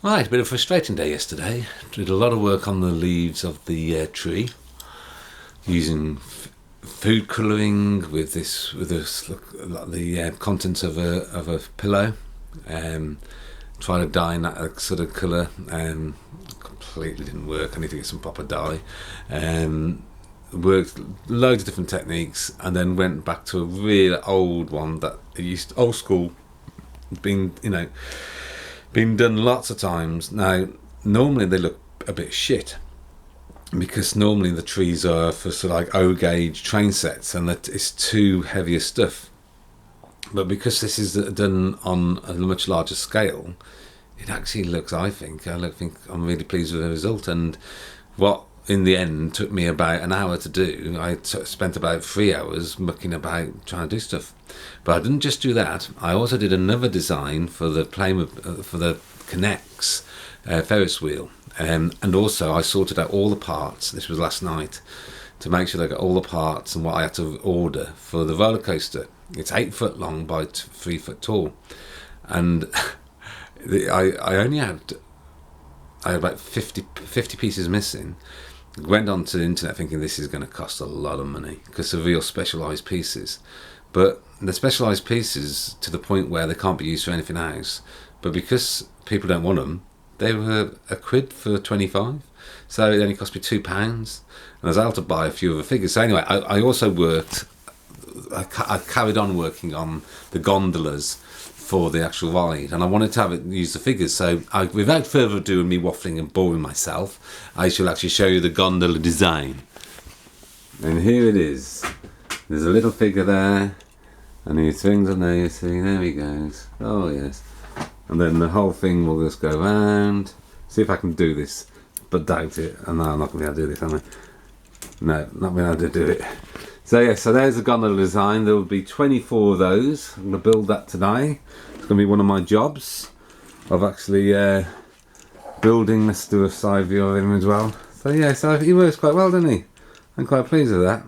Right, a bit of a frustrating day yesterday. Did a lot of work on the leaves of the tree, using food colouring with the contents of a pillow. Trying to dye in that sort of colour. Completely didn't work. I need to get some proper dye. Worked loads of different techniques, and then went back to a real old one that old school, been done lots of times. Now, normally they look a bit shit because normally the trees are for sort of like O gauge train sets, and that it's too heavier stuff. But because this is done on a much larger scale, it actually looks, I think I'm really pleased with the result. And what in the end took me about an hour to do, I spent about 3 hours mucking about trying to do stuff. But I didn't just do that. I also did another design for the Connects ferris wheel, and also I sorted out all the parts. This was last night, to make sure I got all the parts and what I had to order for the roller coaster. It's 8 foot long by 3 foot tall, and I had about 50 pieces missing. Went onto the internet thinking this is going to cost a lot of money because they're real specialised pieces, but they're specialised pieces to the point where they can't be used for anything else. But because people don't want them, they were £1 for 25, so it only cost me £2, and I was able to buy a few other figures. So anyway, I also worked. I carried on working on the gondolas for the actual ride, and I wanted to use the figures. So without further ado and me waffling and boring myself, I shall actually show you the gondola design. And here it is. There's a little figure there, and these things on there, you see, there he goes. Oh yes. And then the whole thing will just go round. See if I can do this, but doubt it. And no, I'm not going to be able to do this, am I? No, not being able to do it. So yeah, so there's the gondola design. There will be 24 of those. I'm going to build that today. It's going to be one of my jobs of actually building. Let's do a side view of him as well. So yeah, so he works quite well, doesn't he? I'm quite pleased with that.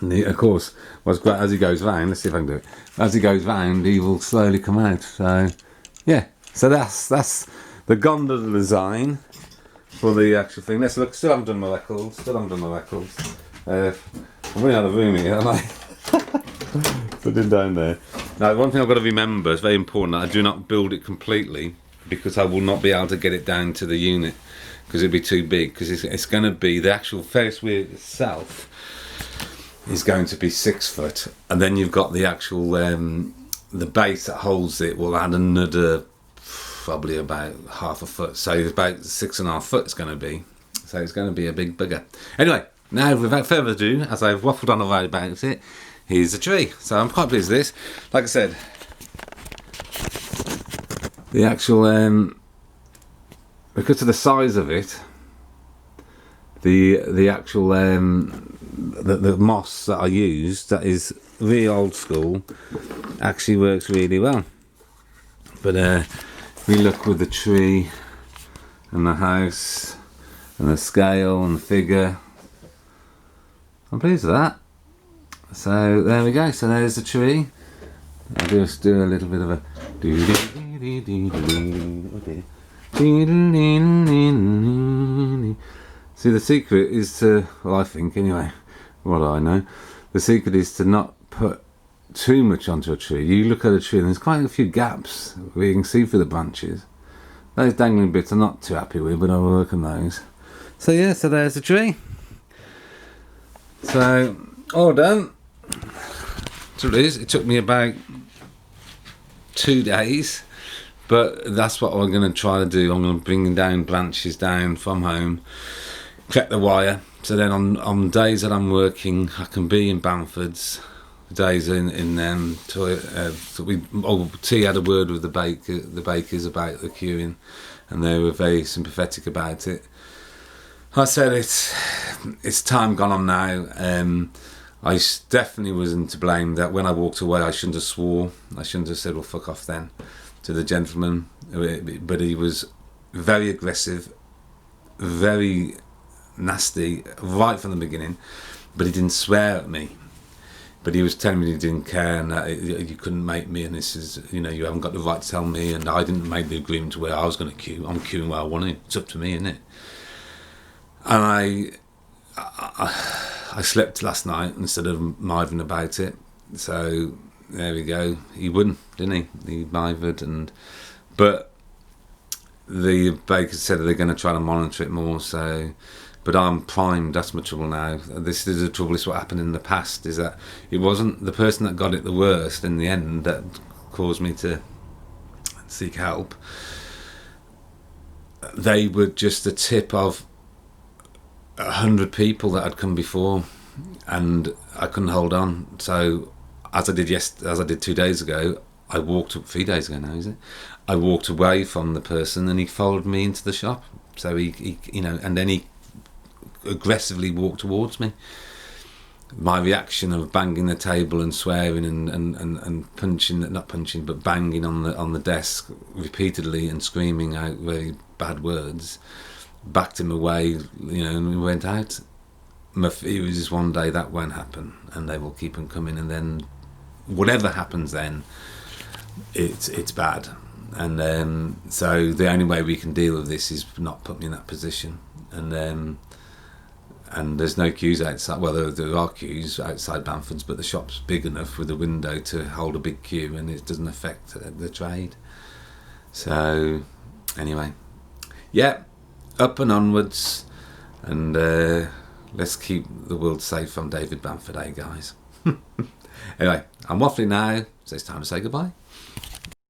And of course, what's great, as he goes round, let's see if I can do it. As he goes round, he will slowly come out. So yeah, so that's the gondola design for the actual thing. Let's look. Still haven't done my records. I'm running out of room here, aren't I? Put it down there. Now, one thing I've got to remember, it's very important, that I do not build it completely, because I will not be able to get it down to the unit, because it'd be too big. Because it's going to be, the actual Ferris wheel itself is going to be 6 foot, and then you've got the actual the base that holds it will add another probably about half a foot, so it's about 6.5 foot it's going to be. So it's going to be a big bugger. Anyway, now without further ado, as I've waffled on about it, here's the tree. So I'm quite pleased with this. Like I said, the actual because of the size of it, the actual the moss that I used, that is really old school, actually works really well. But we look with the tree and the house and the scale and the figure, I'm pleased with that. So there we go. So there's the tree. I'll just do a little bit of a see, the secret is to, well, I think anyway, what I know, the secret is to not put too much onto a tree. You look at a tree and there's quite a few gaps where you can see through the branches. Those dangling bits I'm not too happy with, but I'll work on those. So yeah, so there's the tree. So all done. So it is. It took me about 2 days, but that's what I'm going to try to do. I'm going to bring down branches down from home, cut the wire, so then on days that I'm working, I can be in Banford's. Days in them. T had a word with the bakers about the queuing, and they were very sympathetic about it. I said it's time gone on now. I definitely wasn't to blame. That when I walked away, I shouldn't have swore. I shouldn't have said, well, fuck off then, to the gentleman. But he was very aggressive, very nasty right from the beginning. But he didn't swear at me. But he was telling me he didn't care, and that you couldn't make me, and this is, you know, you haven't got the right to tell me, and I didn't make the agreement to where I was going to queue. I'm queuing where I want to. It's up to me, isn't it? And I slept last night instead of mithering about it. So there we go. He won, didn't he? He mithered, but the bakers said they're going to try to monitor it more. So. But I'm primed, that's my trouble now. This is the trouble, this is what happened in the past, is that it wasn't the person that got it the worst in the end that caused me to seek help. They were just a tip of 100 people that had come before, and I couldn't hold on. So as I did 2 days ago, I walked 3 days ago now, is it? I walked away from the person, and he followed me into the shop. So he you know, and then he aggressively walked towards me. My reaction of banging the table and swearing and punching, not punching, but banging on the desk repeatedly and screaming out very bad words, backed him away, you know, and we went out. My fear is one day that won't happen, and they will keep on coming, and then whatever happens then, it's bad. And so the only way we can deal with this is not put me in that position. And there's no queues outside. Well, there are queues outside Banford's, but the shop's big enough with a window to hold a big queue, and it doesn't affect the trade. So, anyway, yeah, up and onwards, and let's keep the world safe from David Banford, guys? Anyway, I'm waffling now, so it's time to say goodbye.